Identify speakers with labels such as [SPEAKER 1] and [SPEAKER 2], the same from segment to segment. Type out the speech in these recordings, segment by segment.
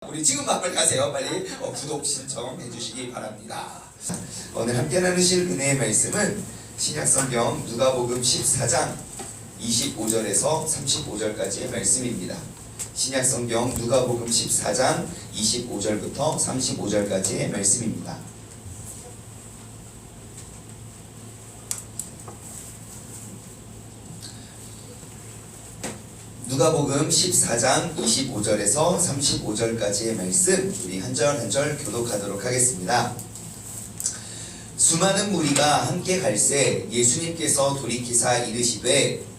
[SPEAKER 1] 우리 지금 빨리 가세요. 빨리 구독 신청해 주시기 바랍니다. 오늘 함께 나누실 은혜의 말씀은 신약성경 누가복음 14장 25절에서 35절까지의 말씀입니다. 신약성경 누가복음 14장 25절부터 35절까지의 말씀입니다. 누가복음 14장 25절에서 35절까지의 말씀 우리 한 절 한 절 교독하도록 하겠습니다. 수많은 무리가 함께 갈새 예수님께서 돌이키사 이르시되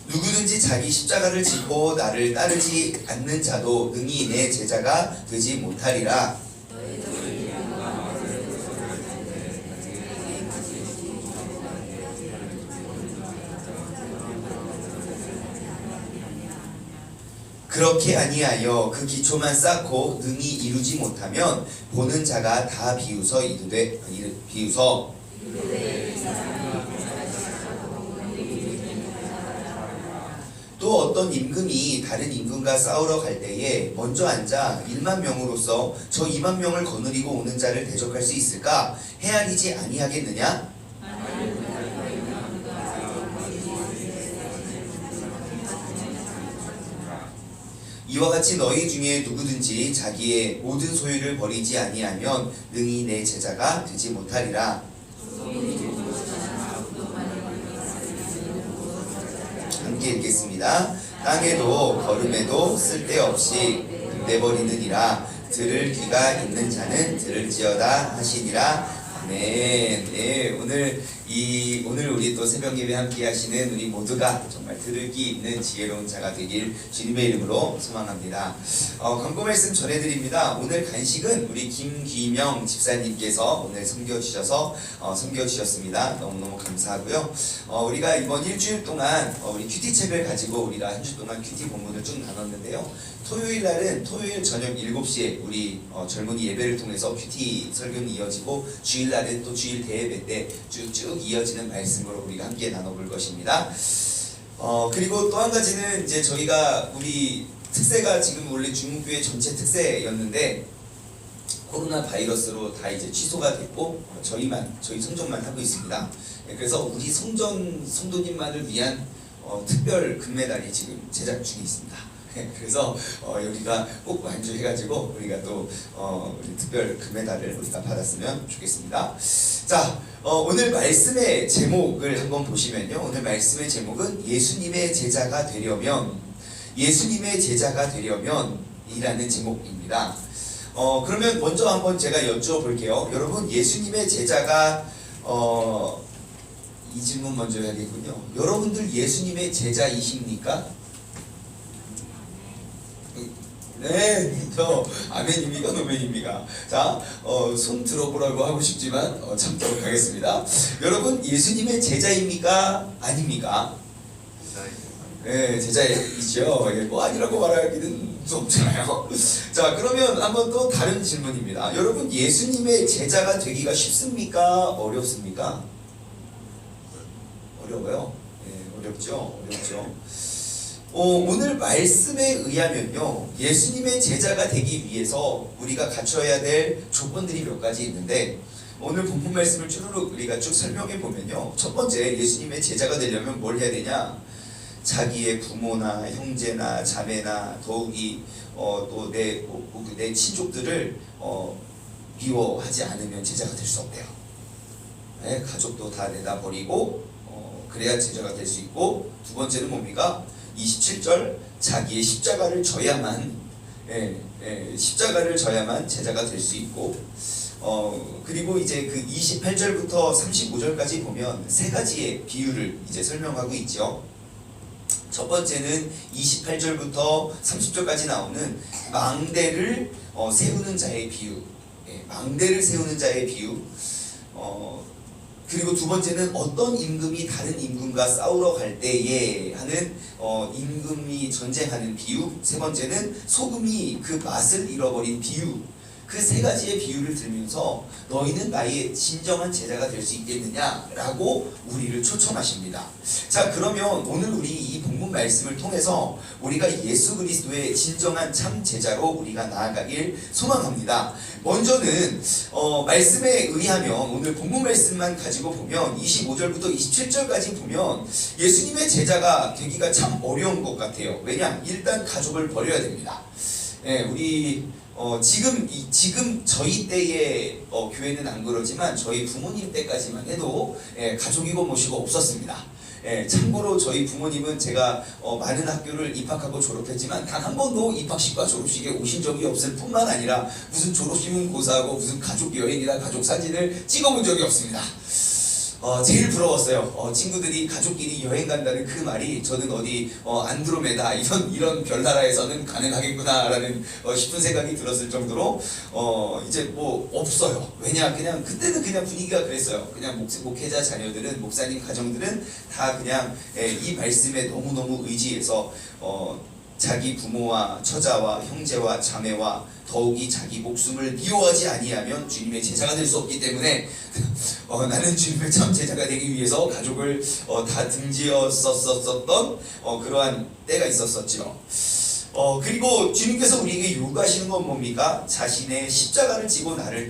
[SPEAKER 1] 누구든지 자기 십자가를 지고 나를 따르지 않는 자도 능히 내 제자가 되지 못하리라. 그렇게 아니하여 그 기초만 쌓고 능히 이루지 못하면 보는 자가 다 비웃어 또 어떤 임금이 다른 임금과 싸우러 갈 때에 먼저 앉아 1만 명으로서 저 2만 명을 거느리고 오는 자를 대적할 수 있을까? 헤아리지 아니하겠느냐? 이와 같이 너희 중에 누구든지 자기의 모든 소유를 버리지 아니하면 능히 내 제자가 되지 못하리라. 함께 읽겠습니다. 땅에도 걸음에도 쓸데없이 내버리느니라. 들을 귀가 있는 자는 들을지어다 하시니라. 네, 오늘 우리 또 새벽 예배 함께 하시는 우리 모두가 정말 들을 귀 있는 지혜로운 자가 되길 주님의 이름으로 소망합니다. 광고 말씀 전해드립니다. 오늘 간식은 우리 김귀명 집사님께서 오늘 섬겨주셨습니다. 너무너무 감사하고요. 우리가 이번 일주일 동안 우리 큐티 책을 가지고 우리가 한 주 동안 큐티 본문을 쭉 나눴는데요. 토요일 날은 토요일 저녁 7시에 우리 젊은이 예배를 통해서 큐티 설교는 이어지고 주일 날은 또 주일 대예배 때 쭉쭉 이어지는 말씀으로 우리가 함께 나눠볼 것입니다. 그리고 또 한 가지는 이제 저희가 우리 특세가 지금 원래 중국교회 전체 특세였는데 코로나 바이러스로 다 이제 취소가 됐고 저희 성전만 하고 있습니다. 그래서 우리 성도님만을 위한 특별 금메달이 지금 제작 중에 있습니다. 그래서 여기가 꼭 완주해가지고 우리가 또 우리 특별 금메달을 우리가 받았으면 좋겠습니다. 자, 오늘 말씀의 제목을 한번 보시면요. 오늘 말씀의 제목은 예수님의 제자가 되려면 이라는 제목입니다. 그러면 먼저 한번 제가 여쭤볼게요. 여러분, 예수님의 제자가 이 질문 먼저 해야겠군요. 여러분들 예수님의 제자이십니까? 네, 저 아멘입니까? 노멘입니까? 자, 손 들어보라고 하고 싶지만 참도록 하겠습니다. 여러분, 예수님의 제자입니까? 아닙니까? 네, 제자이죠. 뭐 아니라고 말하기는 좀 없잖아요. 자, 그러면 한번 또 다른 질문입니다. 여러분, 예수님의 제자가 되기가 쉽습니까? 어렵습니까? 어려워요? 네, 어렵죠. 오늘 말씀에 의하면요, 예수님의 제자가 되기 위해서 우리가 갖춰야 될 조건들이 몇 가지 있는데, 오늘 본문 말씀을 쭈루룩 우리가 쭉 설명해 보면요, 첫 번째, 예수님의 제자가 되려면 뭘 해야 되냐? 자기의 부모나 형제나 자매나 더욱이 또 내 친족들을 미워하지 않으면 제자가 될 수 없대요. 네, 가족도 다 내다 버리고 그래야 제자가 될 수 있고, 두 번째는 뭡니까? 27절, 자기의 십자가를 져야만 제자가 될 수 있고, 그리고 이제 그 28절부터 35절까지 보면 세 가지의 비유를 이제 설명하고 있죠. 첫 번째는 28절부터 30절까지 나오는 망대를 세우는 자의 비유, 망대를 세우는 자의 비유. 그리고 두 번째는 어떤 임금이 다른 임금과 싸우러 갈 때에 하는 임금이 전쟁하는 비유. 세 번째는 소금이 그 맛을 잃어버린 비유. 그 세 가지의 비유를 들면서 너희는 나의 진정한 제자가 될 수 있겠느냐라고 우리를 초청하십니다. 자, 그러면 오늘 우리 이 본문 말씀을 통해서 우리가 예수 그리스도의 진정한 참 제자로 우리가 나아가길 소망합니다. 먼저는 말씀에 의하면 오늘 본문 말씀만 가지고 보면 25절부터 27절까지 보면 예수님의 제자가 되기가 참 어려운 것 같아요. 왜냐? 일단 가족을 버려야 됩니다. 우리 지금 저희 때의 교회는 안 그러지만 저희 부모님 때까지만 해도 가족이고 뭐시고 없었습니다. 참고로 저희 부모님은 제가 많은 학교를 입학하고 졸업했지만 단 한 번도 입학식과 졸업식에 오신 적이 없을 뿐만 아니라 무슨 졸업식은 고사하고 무슨 가족 여행이나 가족 사진을 찍어본 적이 없습니다. 제일 부러웠어요. 친구들이 가족끼리 여행 간다는 그 말이 저는 어디 안드로메다 이런 별나라에서는 가능하겠구나라는 싶은 생각이 들었을 정도로 이제 뭐 없어요. 왜냐, 그냥 그때는 그냥 분위기가 그랬어요. 그냥 목회자 자녀들은, 목사님 가정들은 다 그냥 이 말씀에 너무너무 의지해서 자기 부모와 처자와 형제와 자매와 더욱이 자기 목숨을 미워하지 아니하면 주님의 제자가 될 수 없기 때문에 나는 주님의 참 제자가 되기 위해서 가족을 다 등지었었던 그러한 때가 있었었죠. 그리고 주님께서 우리에게 요구하시는 건 뭡니까? 자신의 십자가를 지고 나를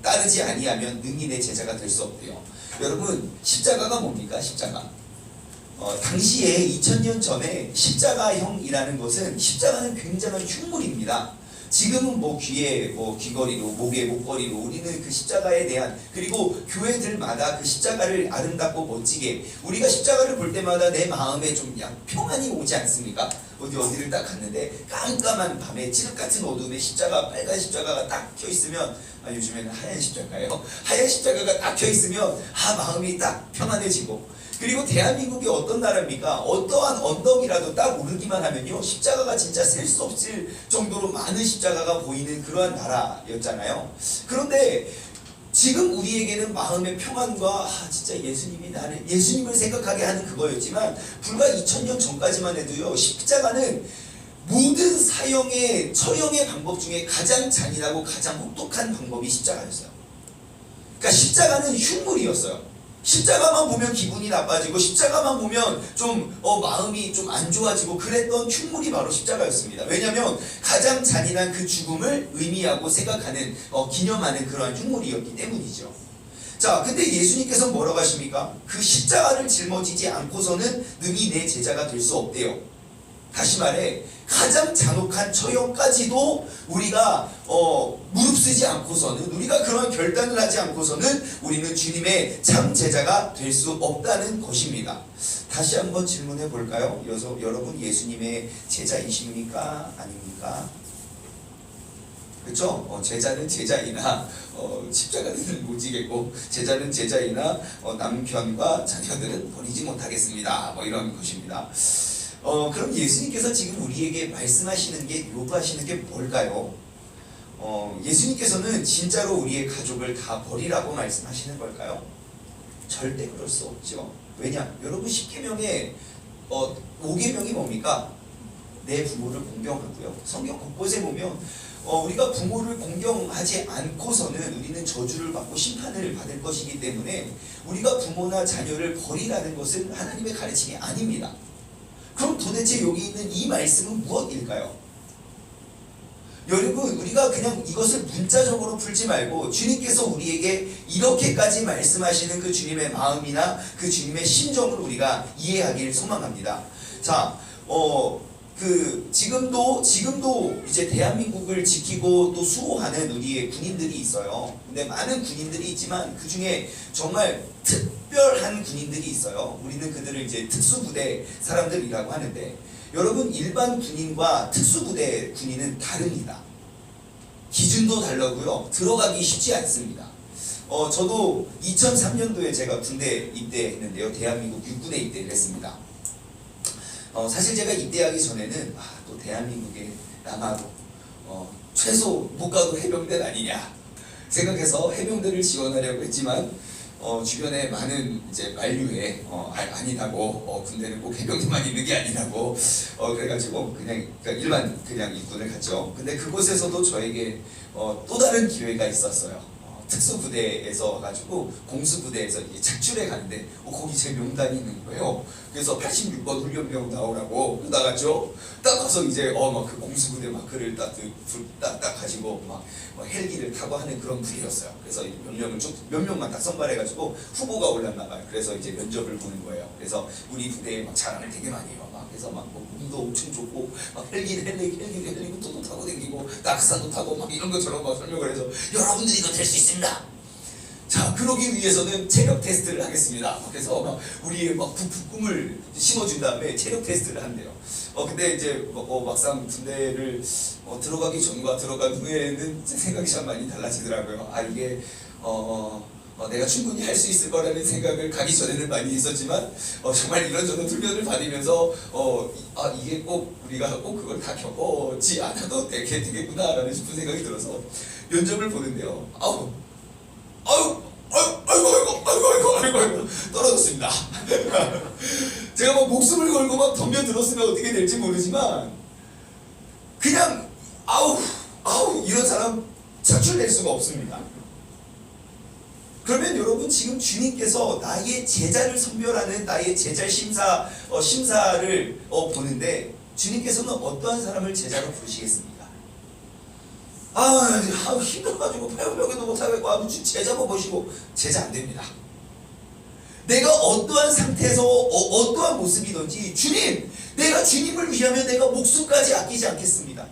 [SPEAKER 1] 따르지 아니하면 능히 내 제자가 될 수 없대요. 여러분, 십자가가 뭡니까? 십자가. 당시에 2000년 전에 십자가형이라는 것은, 십자가는 굉장한 흉물입니다. 지금은 뭐 귀에 귀걸이로, 목에 목걸이로 우리는 그 십자가에 대한, 그리고 교회들마다 그 십자가를 아름답고 멋지게, 우리가 십자가를 볼 때마다 내 마음에 좀 평안이 오지 않습니까? 어디를 딱 갔는데 깜깜한 밤에 칠흑 같은 어둠에 십자가, 빨간 십자가가 딱 켜있으면, 요즘에는 하얀 십자가예요. 하얀 십자가가 딱 켜있으면 마음이 딱 평안해지고, 그리고 대한민국이 어떤 나라입니까? 어떠한 언덕이라도 딱 오르기만 하면요, 십자가가 진짜 셀 수 없을 정도로 많은 십자가가 보이는 그러한 나라였잖아요. 그런데 지금 우리에게는 마음의 평안과 진짜 예수님을 생각하게 하는 그거였지만, 불과 2000년 전까지만 해도요, 십자가는 모든 처형의 방법 중에 가장 잔인하고 가장 혹독한 방법이 십자가였어요. 그러니까 십자가는 흉물이었어요. 십자가만 보면 기분이 나빠지고, 십자가만 보면 좀 마음이 좀 안 좋아지고 그랬던 흉물이 바로 십자가였습니다. 왜냐하면 가장 잔인한 그 죽음을 의미하고 생각하는, 기념하는 그러한 흉물이었기 때문이죠. 자, 근데 예수님께서 뭐라고 하십니까? 그 십자가를 짊어지지 않고서는 능히 내 제자가 될 수 없대요. 다시 말해, 가장 잔혹한 처형까지도 우리가 무릅쓰지 않고서는, 우리가 그런 결단을 하지 않고서는 우리는 주님의 참 제자가 될 수 없다는 것입니다. 다시 한번 질문해 볼까요? 여러분, 예수님의 제자이십니까? 아닙니까? 그렇죠? 제자는 제자이나 십자가는 못 지겠고, 제자는 제자이나 남편과 자녀들은 버리지 못하겠습니다. 이런 것입니다. 그럼 예수님께서 지금 우리에게 말씀하시는 게, 요구하시는 게 뭘까요? 예수님께서는 진짜로 우리의 가족을 다 버리라고 말씀하시는 걸까요? 절대 그럴 수 없죠. 왜냐? 여러분, 10계명의 5계명이 뭡니까? 내 부모를 공경하고요. 성경 곳곳에 보면 우리가 부모를 공경하지 않고서는 우리는 저주를 받고 심판을 받을 것이기 때문에, 우리가 부모나 자녀를 버리라는 것은 하나님의 가르침이 아닙니다. 그럼 도대체 여기 있는 이 말씀은 무엇일까요? 여러분, 우리가 그냥 이것을 문자적으로 풀지 말고 주님께서 우리에게 이렇게까지 말씀하시는 그 주님의 마음이나 그 주님의 심정을 우리가 이해하기를 소망합니다. 자, 지금도 이제 대한민국을 지키고 또 수호하는 우리의 군인들이 있어요. 근데 많은 군인들이 있지만 그 중에 정말 특별한 군인들이 있어요. 우리는 그들을 이제 특수부대 사람들이라고 하는데, 여러분, 일반 군인과 특수부대 군인은 다릅니다. 기준도 다르고요. 들어가기 쉽지 않습니다. 저도 2003년도에 제가 군대 입대했는데요. 대한민국 육군에 입대를 했습니다. 사실 제가 입대하기 전에는 또 대한민국에 남아도 최소 못 가도 해병대 아니냐 생각해서 해병대를 지원하려고 했지만 주변에 많은 이제 만류에 아니라고 군대는 꼭 해병대만 있는 게 아니라고 그래가지고 그러니까 일반 그냥 일군을 갔죠. 근데 그곳에서도 저에게 또 다른 기회가 있었어요. 특수부대에서 가지고 공수부대에서 착출해 가는데 거기 제 명단이 있는 거예요. 그래서 86번 훈련병 나오라고 나갔죠. 딱 가서 이제 막 그 공수부대 마크를 딱 가지고 막 헬기를 타고 하는 그런 부대였어요. 그래서 몇 명만 딱 선발해가지고 후보가 올랐나 봐요. 그래서 이제 면접을 보는 거예요. 그래서 우리 부대에 막 자랑을 되게 많이 해요. 그래서 막 몸도 엄청 좋고 막 헬리콥터도 타고 다니고 낙사도 타고 막 이런 것처럼 막 설명을 해서 여러분들이 이거 될 수 있습니다. 자, 그러기 위해서는 체력 테스트를 하겠습니다. 그래서 막 우리의 막 꿈을 심어준 다음에 체력 테스트를 한대요. 근데 이제 막상 군대를 들어가기 전과 들어간 후에는 생각이 참 많이 달라지더라고요. 이게 내가 충분히 할 수 있을 거라는 생각을 가기 전에는 많이 했었지만 정말 이런저런 훈련을 받으면서 이게 꼭 우리가 꼭 그걸 다 겪지 않아도 되겠구나라는 싶은 생각이 들어서 면접을 보는데요. 아이고 떨어졌습니다. 제가 막 목숨을 걸고 막 덤벼들었으면 어떻게 될지 모르지만 그냥 이런 사람 착출될 수가 없습니다. 그러면 여러분 지금 주님께서 나의 제자를 선별하는 나의 제자 심사를 보는데 주님께서는 어떠한 사람을 제자로 부르시겠습니까? 힘들어가지고 배우려고도 못하겠고 제자고 보시고 제자 안 됩니다. 내가 어떠한 상태에서 어떠한 모습이든지 주님, 내가 주님을 위하면 내가 목숨까지 아끼지 않겠습니다.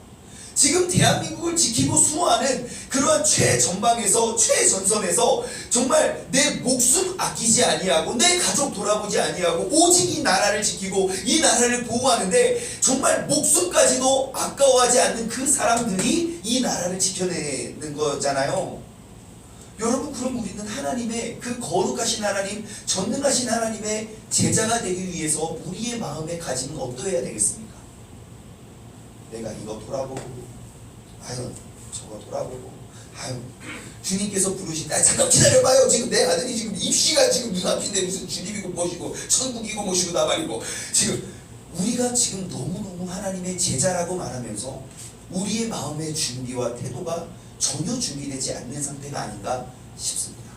[SPEAKER 1] 지금 대한민국을 지키고 수호하는 그러한 최전방에서 최전선에서 정말 내 목숨 아끼지 아니하고 내 가족 돌아보지 아니하고 오직 이 나라를 지키고 이 나라를 보호하는데 정말 목숨까지도 아까워하지 않는 그 사람들이 이 나라를 지켜내는 거잖아요. 여러분, 그럼 우리는 하나님의 그 거룩하신 하나님, 전능하신 하나님의 제자가 되기 위해서 우리의 마음의 가짐은 어떠해야 되겠습니까? 내가 이거 돌아보고 저거 돌아보고 주님께서 부르신다. 잠깐 기다려봐요. 지금 내 아들이 지금 입시가 지금 눈앞인데 무슨 주님이고 뭐시고 천국이고 뭐시고 나발이고 지금 우리가 지금 너무너무 하나님의 제자라고 말하면서 우리의 마음의 준비와 태도가 전혀 준비되지 않는 상태가 아닌가 싶습니다.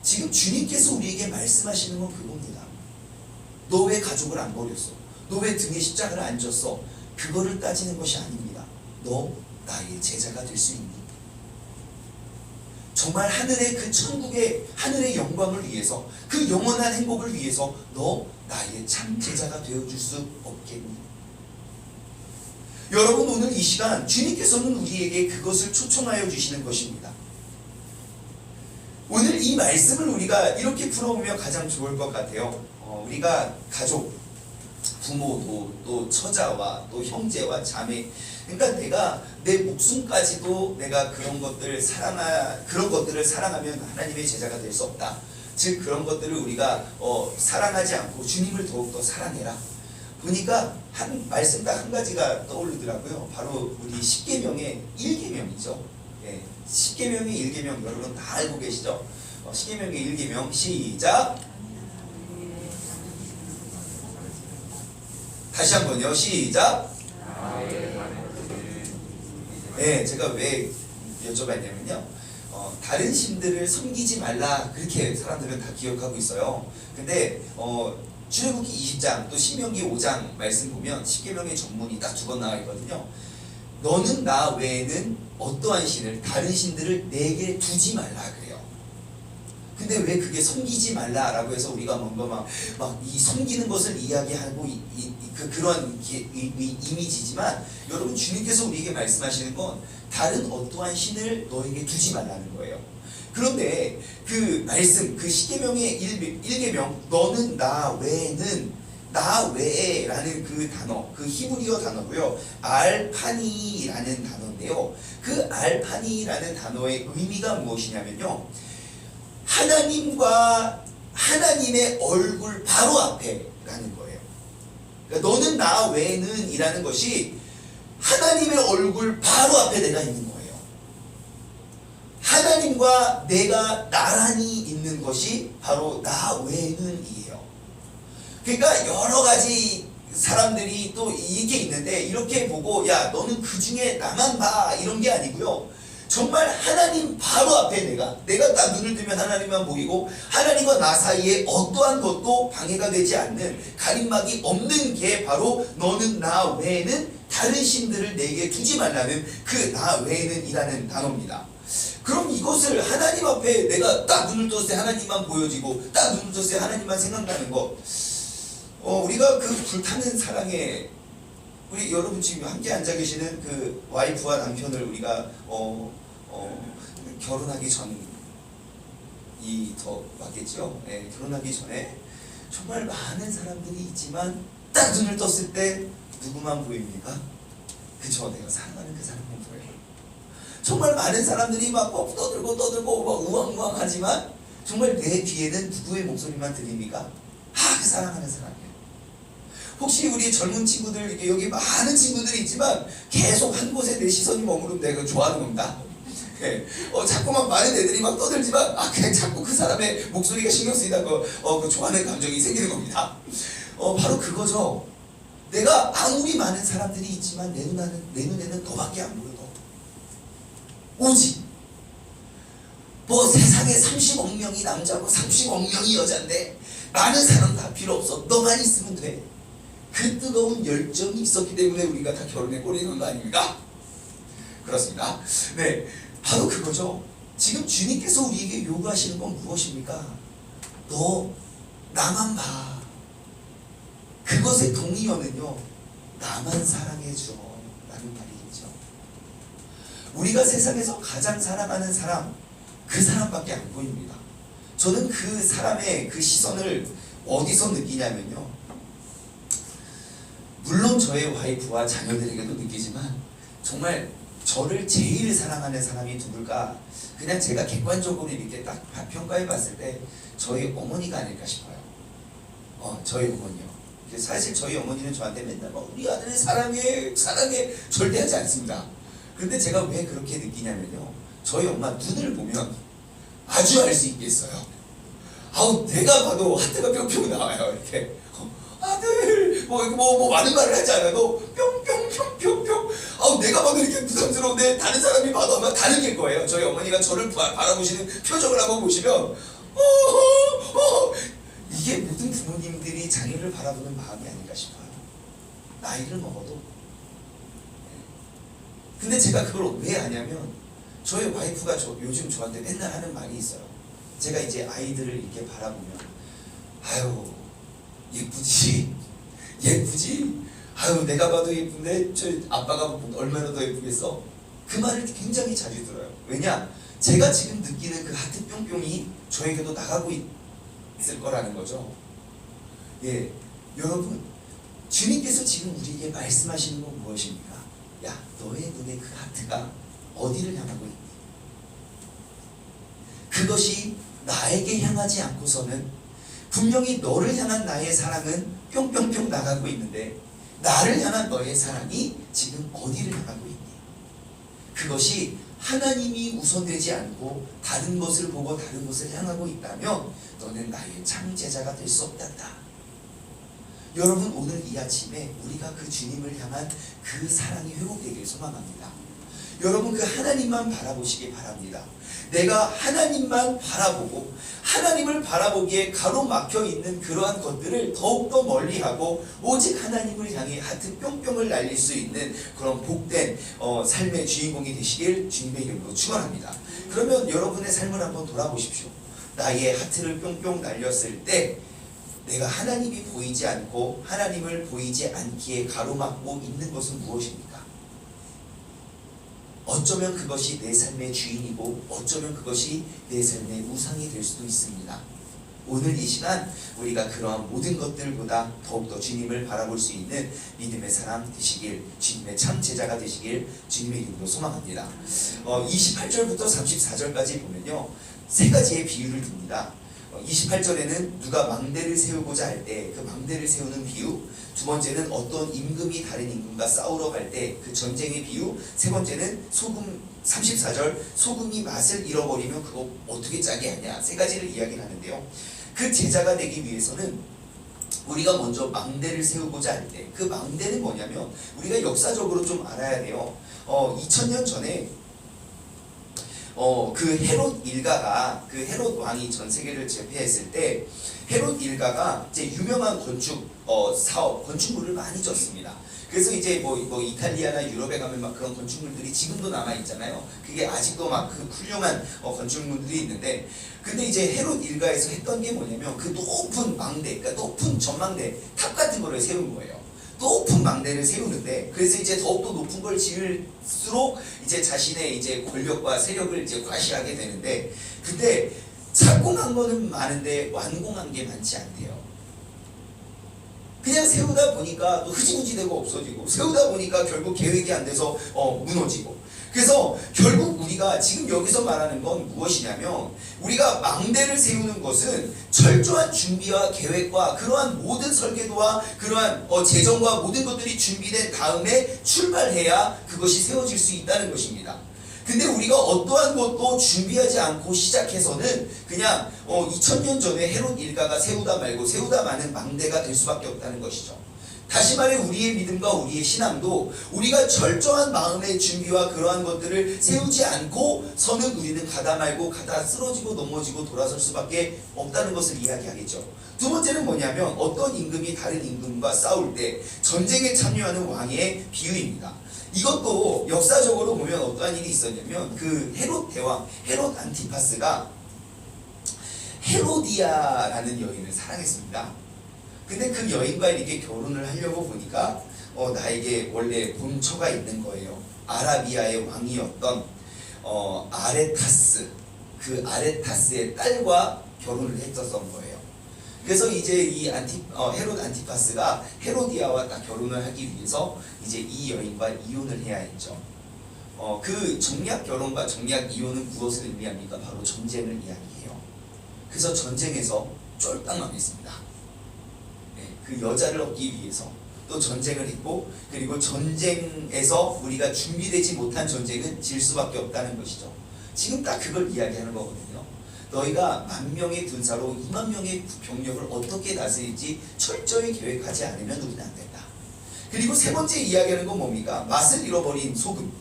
[SPEAKER 1] 지금 주님께서 우리에게 말씀하시는 건 그겁니다. 너 왜 가족을 안 버렸어? 너 왜 등에 십자가를 안 졌어? 그거를 따지는 것이 아닙니다. 너 나의 제자가 될 수 있니? 정말 하늘의 그 천국의 하늘의 영광을 위해서 그 영원한 행복을 위해서 너 나의 참 제자가 되어줄 수 없겠니? 여러분, 오늘 이 시간 주님께서는 우리에게 그것을 초청하여 주시는 것입니다. 오늘 이 말씀을 우리가 이렇게 풀어보면 가장 좋을 것 같아요. 우리가 가족, 부모, 또 처자와 또 형제와 자매, 그러니까 내가 내 목숨까지도 내가 그런 것들을 사랑하면 하나님의 제자가 될 수 없다. 즉 그런 것들을 우리가 사랑하지 않고 주님을 더욱더 사랑해라. 보니까 말씀 딱 한 가지가 떠오르더라고요. 바로 우리 십계명의 1계명이죠. 예, 십계명의 1계명 여러분 다 알고 계시죠? 십계명의 1계명 시작. 다시 한번요. 시작. 네, 제가 왜 여쭤봤냐면요. 다른 신들을 섬기지 말라 그렇게 사람들은 다 기억하고 있어요. 근데 출애굽기 20장 또 신명기 5장 말씀 보면 십계명의 전문이 딱 2번 나와 있거든요. 너는 나 외에는 어떠한 신을 다른 신들을 내게 두지 말라 그래요. 근데 왜 그게 섬기지 말라라고 해서 우리가 뭔가 막 이 섬기는 것을 이야기하고 그런 이미지지만 여러분, 주님께서 우리에게 말씀하시는 건 다른 어떠한 신을 너에게 두지 말라는 거예요. 그런데 그 말씀, 그 십계명의 1계명 너는 나 외에는 나 외에라는 그 단어, 그 히브리어 단어고요. 알파니라는 단어인데요. 그 알파니라는 단어의 의미가 무엇이냐면요. 하나님과 하나님의 얼굴 바로 앞에라는 거예요. 그러니까 너는 나 외에는 이라는 것이 하나님의 얼굴 바로 앞에 내가 있는 거예요. 하나님과 내가 나란히 있는 것이 바로 나 외는이에요. 그러니까 여러 가지 사람들이 또 이게 있는데 이렇게 보고 야 너는 그 중에 나만 봐 이런 게 아니고요. 정말 하나님 바로 앞에 내가 나 눈을 뜨면 하나님만 보이고 하나님과 나 사이에 어떠한 것도 방해가 되지 않는 가림막이 없는 게 바로 너는 나 외에는 다른 신들을 내게 두지 말라는 그 나 외에는 이라는 단어입니다. 그럼 이것을 하나님 앞에 내가 딱 눈을 떴을 때 하나님만 보여지고 딱 눈을 떴을 때 하나님만 생각나는 것, 우리가 그 불타는 사랑에 우리 여러분 지금 함께 앉아 계시는 그 와이프와 남편을 우리가 결혼하기 전이 더 맞겠죠? 네, 결혼하기 전에 정말 많은 사람들이 있지만 딱 눈을 떴을 때 누구만 보입니까? 그쵸, 내가 사랑하는 그 사람만 보여요. 정말 많은 사람들이 막 떠들고 막 우왕우왕하지만 정말 내 귀에는 누구의 목소리만 들립니까? 그 사랑하는 사람이에요. 혹시 우리 젊은 친구들, 여기 많은 친구들이 있지만 계속 한 곳에 내 시선이 머무르면 내가 좋아하는 겁니다. 네. 자꾸만 많은 애들이 막 떠들지만 그냥 자꾸 그 사람의 목소리가 신경 쓰이다 그 좋아하는 감정이 생기는 겁니다. 바로 그거죠. 내가 아무리 많은 사람들이 있지만 내 눈에는 너밖에 안 보여. 오직 세상에 30억 명이 남자고 30억 명이 여잔데 많은 사람 다 필요 없어. 너만 있으면 돼. 그 뜨거운 열정이 있었기 때문에 우리가 다 결혼에 꼬리는 거 아닙니까? 그렇습니다. 네, 바로 그거죠. 지금 주님께서 우리에게 요구하시는 건 무엇입니까? 너 나만 봐. 그것의 동의어는요, 나만 사랑해줘 라는 말이겠죠. 우리가 세상에서 가장 사랑하는 사람, 그 사람밖에 안 보입니다. 저는 그 사람의 그 시선을 어디서 느끼냐면요, 물론 저의 와이프와 자녀들에게도 느끼지만 정말 저를 제일 사랑하는 사람이 누굴까? 그냥 제가 객관적으로 이렇게 딱 평가해 봤을 때 저희 어머니가 아닐까 싶어요. 저희 어머니요. 사실 저희 어머니는 저한테 맨날 우리 아들 사랑해 절대 하지 않습니다. 근데 제가 왜 그렇게 느끼냐면요, 저희 엄마 눈을 보면 아주 알 수 있겠어요. 내가 봐도 하트가 뿅뿅 나와요. 이렇게 아들 뭐 많은 말을 하지 않아도 뿅뿅뿅뿅뿅. 내가 봐도 이렇게 부담스러운데 다른 사람이 봐도 아마 다른 게 거예요. 저희 어머니가 저를 바라보시는 표정을 한번 보시면 이게 모든 부모님들이 자녀를 바라보는 마음이 아닌가 싶어요. 나이를 먹어도. 근데 제가 그걸 왜 하냐면 저희 와이프가 요즘 저한테 맨날 하는 말이 있어요. 제가 이제 아이들을 이렇게 바라보면 예쁘지? 내가 봐도 예쁜데 저 아빠가 얼마나 더 예쁘겠어? 그 말을 굉장히 자주 들어요. 왜냐? 제가 지금 느끼는 그 하트 뿅뿅이 저에게도 나가고 있을 거라는 거죠. 예, 여러분, 주님께서 지금 우리에게 말씀하시는 건 무엇입니까? 야, 너의 눈에 그 하트가 어디를 향하고 있니? 그것이 나에게 향하지 않고서는 분명히 너를 향한 나의 사랑은 뿅뿅뿅 나가고 있는데 나를 향한 너의 사랑이 지금 어디를 향하고 있니? 그것이 하나님이 우선되지 않고 다른 것을 보고 다른 것을 향하고 있다면 너는 나의 창제자가 될 수 없단다. 여러분, 오늘 이 아침에 우리가 그 주님을 향한 그 사랑이 회복되길 소망합니다. 여러분, 그 하나님만 바라보시기 바랍니다. 내가 하나님만 바라보고 하나님을 바라보기에 가로막혀 있는 그러한 것들을 더욱더 멀리하고 오직 하나님을 향해 하트 뿅뿅을 날릴 수 있는 그런 복된 삶의 주인공이 되시길 주님의 이름으로 축원합니다. 그러면 여러분의 삶을 한번 돌아보십시오. 나의 하트를 뿅뿅 날렸을 때 내가 하나님이 보이지 않고 하나님을 보이지 않기에 가로막고 있는 것은 무엇입니까? 어쩌면 그것이 내 삶의 주인이고 어쩌면 그것이 내 삶의 우상이 될 수도 있습니다. 오늘 이 시간 우리가 그러한 모든 것들보다 더욱더 주님을 바라볼 수 있는 믿음의 사람 되시길, 주님의 참 제자가 되시길 주님의 이름으로 소망합니다. 28절부터 34절까지 보면요, 세 가지의 비유를 듭니다. 28절에는 누가 망대를 세우고자 할 때 그 망대를 세우는 비유, 두 번째는 어떤 임금이 다른 임금과 싸우러 갈 때 그 전쟁의 비유, 세 번째는 34절 소금이 맛을 잃어버리면 그거 어떻게 짜게 하냐, 세 가지를 이야기를 하는데요. 그 제자가 되기 위해서는 우리가 먼저 망대를 세우고자 할 때, 그 망대는 뭐냐면 우리가 역사적으로 좀 알아야 돼요. 2000년 전에 그 헤롯 일가가, 그 헤롯 왕이 전 세계를 제패했을 때 헤롯 일가가 이제 유명한 사업, 건축물을 많이 졌습니다. 그래서 이제 뭐 이탈리아나 유럽에 가면 막 그런 건축물들이 지금도 남아 있잖아요. 그게 아직도 막 그 훌륭한 건축물들이 있는데, 근데 이제 헤롯 일가에서 했던 게 뭐냐면 그 높은 망대, 그러니까 높은 전망대, 탑 같은 거를 세운 거예요. 높은 망대를 세우는데, 그래서 이제 더욱더 높은 걸 지을수록 이제 자신의 이제 권력과 세력을 이제 과시하게 되는데, 근데 착공한 거는 많은데 완공한 게 많지 않대요. 그냥 세우다 보니까 또 흐지부지 되고 없어지고, 세우다 보니까 결국 계획이 안 돼서 무너지고. 그래서 결국 우리가 지금 여기서 말하는 건 무엇이냐면, 우리가 망대를 세우는 것은 철저한 준비와 계획과 그러한 모든 설계도와 그러한 재정과 모든 것들이 준비된 다음에 출발해야 그것이 세워질 수 있다는 것입니다. 근데 우리가 어떠한 것도 준비하지 않고 시작해서는 그냥 2000년 전에 헤롯 일가가 세우다 말고 세우다 마는 망대가 될 수밖에 없다는 것이죠. 다시 말해 우리의 믿음과 우리의 신앙도 우리가 절저한 마음의 준비와 그러한 것들을 세우지 않고서는 우리는 가다 말고 가다 쓰러지고 넘어지고 돌아설 수밖에 없다는 것을 이야기하겠죠. 두 번째는 뭐냐면, 어떤 임금이 다른 임금과 싸울 때 전쟁에 참여하는 왕의 비유입니다. 이것도 역사적으로 보면 어떠한 일이 있었냐면, 그 헤롯 대왕, 헤롯 안티파스가 헤로디아라는 여인을 사랑했습니다. 근데 그 여인과 이렇게 결혼을 하려고 보니까 나에게 원래 본처가 있는 거예요. 아라비아의 왕이었던 아레타스, 그 아레타스의 딸과 결혼을 했었던 거예요. 그래서 이제 이 헤롯 안티파스가 헤로디아와 딱 결혼을 하기 위해서 이제 이 여인과 이혼을 해야 했죠. 그 정략 결혼과 정략 이혼은 무엇을 의미합니까? 바로 전쟁을 이야기해요. 그래서 전쟁에서 쫄딱 망했습니다. 그 여자를 얻기 위해서 또 전쟁을 했고, 그리고 전쟁에서 우리가 준비되지 못한 전쟁은 질 수밖에 없다는 것이죠. 지금 딱 그걸 이야기하는 거거든요. 너희가 10,000명의 군사로 20,000명의 병력을 어떻게 다스릴지 철저히 계획하지 않으면 우리는 안 된다. 그리고 세 번째 이야기하는 건 뭡니까? 맛을 잃어버린 소금.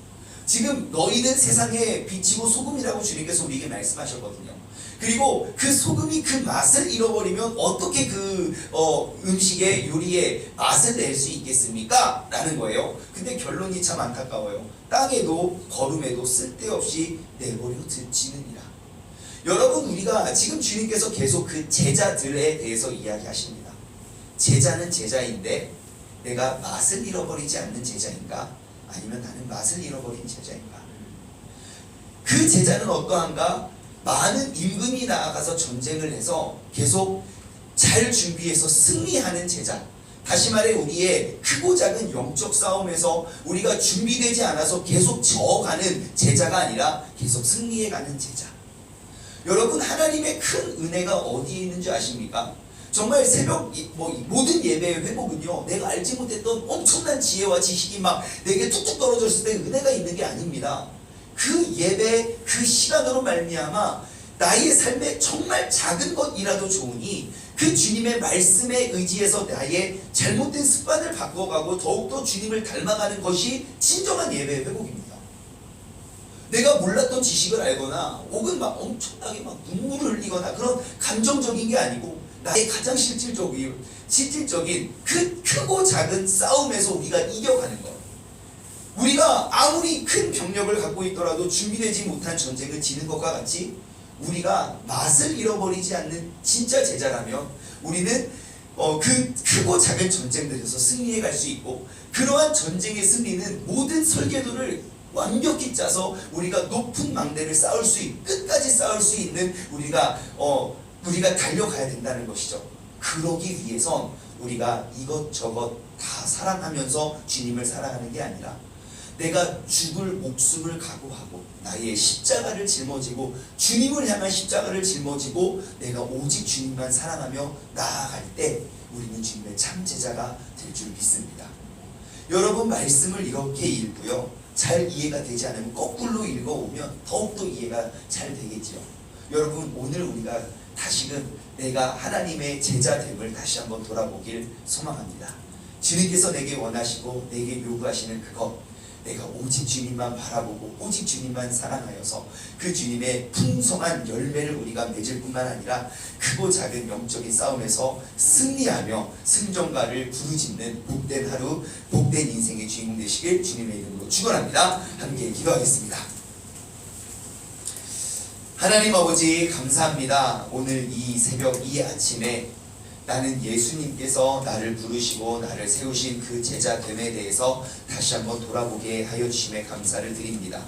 [SPEAKER 1] 지금 너희는 세상의 빛이고 소금이라고 주님께서 우리에게 말씀하셨거든요. 그리고 그 소금이 그 맛을 잃어버리면 어떻게 그 음식의 요리의 맛을 낼 수 있겠습니까? 라는 거예요. 근데 결론이 참 안타까워요. 땅에도 거름에도 쓸데없이 내버려 두지느니라. 여러분, 우리가 지금 주님께서 계속 그 제자들에 대해서 이야기하십니다. 제자는 제자인데 내가 맛을 잃어버리지 않는 제자인가? 아니면 나는 맛을 잃어버린 제자인가? 그 제자는 어떠한가? 많은 임금이 나아가서 전쟁을 해서 계속 잘 준비해서 승리하는 제자. 다시 말해 우리의 크고 작은 영적 싸움에서 우리가 준비되지 않아서 계속 져가는 제자가 아니라 계속 승리해가는 제자. 여러분, 하나님의 큰 은혜가 어디에 있는 줄 아십니까? 정말 새벽 모든 예배의 회복은요, 내가 알지 못했던 엄청난 지혜와 지식이 막 내게 툭툭 떨어졌을 때 은혜가 있는 게 아닙니다. 그 예배, 그 시간으로 말미암아 나의 삶에 정말 작은 것이라도 좋으니 그 주님의 말씀에 의지해서 나의 잘못된 습관을 바꿔가고 더욱더 주님을 닮아가는 것이 진정한 예배의 회복입니다. 내가 몰랐던 지식을 알거나 혹은 막 엄청나게 막 눈물을 흘리거나 그런 감정적인 게 아니고 나의 가장 실질적인 그 크고 작은 싸움에서 우리가 이겨가는 것. 우리가 아무리 큰 병력을 갖고 있더라도 준비되지 못한 전쟁을 지는 것과 같이 우리가 맛을 잃어버리지 않는 진짜 제자라면 우리는 그 크고 작은 전쟁들에서 승리해 갈 수 있고, 그러한 전쟁의 승리는 모든 설계도를 완벽히 짜서 우리가 높은 망대를 끝까지 쌓을 수 있는 우리가 달려가야 된다는 것이죠. 그러기 위해선 우리가 이것저것 다 사랑하면서 주님을 사랑하는 게 아니라 내가 죽을 목숨을 각오하고 나의 십자가를 짊어지고 주님을 향한 십자가를 짊어지고 내가 오직 주님만 사랑하며 나아갈 때 우리는 주님의 참 제자가 될 줄 믿습니다. 여러분, 말씀을 이렇게 읽고요, 잘 이해가 되지 않으면 거꾸로 읽어오면 더욱더 이해가 잘 되겠죠. 여러분, 오늘 우리가 다시금 내가 하나님의 제자됨을 다시 한번 돌아보길 소망합니다. 주님께서 내게 원하시고 내게 요구하시는 그것, 내가 오직 주님만 바라보고 오직 주님만 사랑하여서 그 주님의 풍성한 열매를 우리가 맺을 뿐만 아니라 크고 작은 영적인 싸움에서 승리하며 승전가를 부르짖는 복된 하루, 복된 인생의 주인공 되시길 주님의 이름으로 축원합니다. 함께 기도하겠습니다. 하나님 아버지, 감사합니다. 오늘 이 새벽 이 아침에 나는 예수님께서 나를 부르시고 나를 세우신 그 제자됨에 대해서 다시 한번 돌아보게 하여 주심에 감사를 드립니다.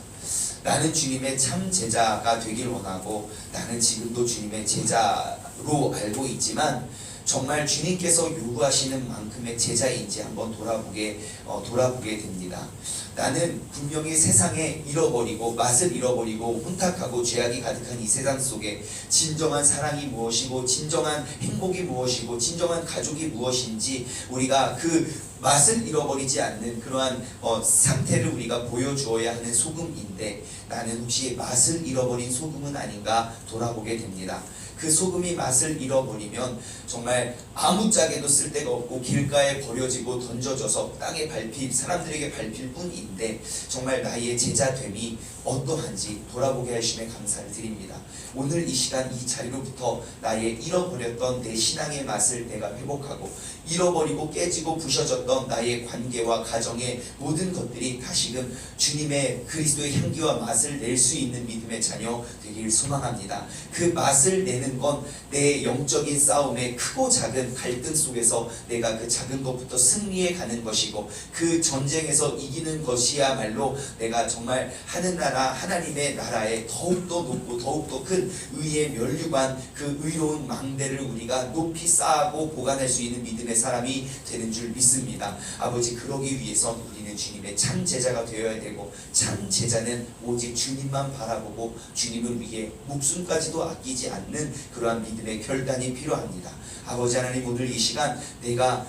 [SPEAKER 1] 나는 주님의 참 제자가 되길 원하고 나는 지금도 주님의 제자로 알고 있지만 정말 주님께서 요구하시는 만큼의 제자인지 한번 돌아보게 됩니다. 나는 분명히 세상에 잃어버리고 맛을 잃어버리고 혼탁하고 죄악이 가득한 이 세상 속에 진정한 사랑이 무엇이고 진정한 행복이 무엇이고 진정한 가족이 무엇인지 우리가 그 맛을 잃어버리지 않는 그러한 상태를 우리가 보여주어야 하는 소금인데 나는 혹시 맛을 잃어버린 소금은 아닌가 돌아보게 됩니다. 그 소금이 맛을 잃어버리면 정말 아무짝에도 쓸데가 없고 길가에 버려지고 던져져서 땅에 사람들에게 밟힐 뿐인데 정말 나의 제자됨이 어떠한지 돌아보게 하심에 감사를 드립니다. 오늘 이 시간 이 자리로부터 나의 잃어버렸던 내 신앙의 맛을 내가 회복하고 잃어버리고 깨지고 부셔졌던 나의 관계와 가정의 모든 것들이 다시금 주님의 그리스도의 향기와 맛을 낼 수 있는 믿음의 자녀 되길 소망합니다. 그 맛을 내는 건 내 영적인 싸움의 크고 작은 갈등 속에서 내가 그 작은 것부터 승리해 가는 것이고 그 전쟁에서 이기는 것이야말로 내가 정말 하늘나라 하나님의 나라에 더욱더 높고 더욱더 큰 의의 면류관 그 의로운 망대를 우리가 높이 쌓고 보관할 수 있는 믿음의 사람이 되는 줄 믿습니다. 아버지, 그러기 위해선 우리는 주님의 참 제자가 되어야 되고 참 제자는 오직 주님만 바라보고 주님을 위해 목숨까지도 아끼지 않는 그러한 믿음의 결단이 필요합니다. 아버지 하나님, 오늘 이 시간 내가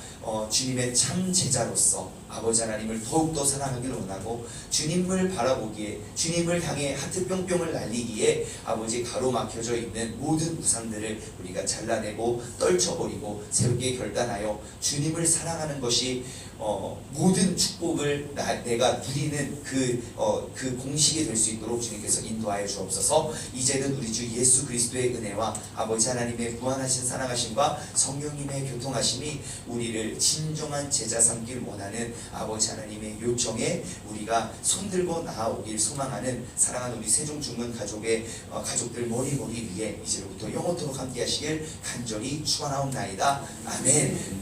[SPEAKER 1] 주님의 참 제자로서 아버지 하나님을 더욱더 사랑하기를 원하고 주님을 바라보기에 주님을 향해 하트 뿅뿅을 날리기에 아버지 가로막혀져 있는 모든 우상들을 우리가 잘라내고 떨쳐버리고 새롭게 결단하여 주님을 사랑하는 것이 모든 축복을 내가 누리는 그 공식이 될 수 있도록 주님께서 인도하여 주옵소서. 이제는 우리 주 예수 그리스도의 은혜와 아버지 하나님의 무한하신 사랑하심과 성령님의 교통하심이 우리를 진정한 제자 삼길 원하는 아버지 하나님의 요청에 우리가 손들고 나아오길 소망하는 사랑하는 우리 세종중문 가족들 머리 위에 이제로부터 영원토록 함께 하시길 간절히 축원하옵나이다. 아멘.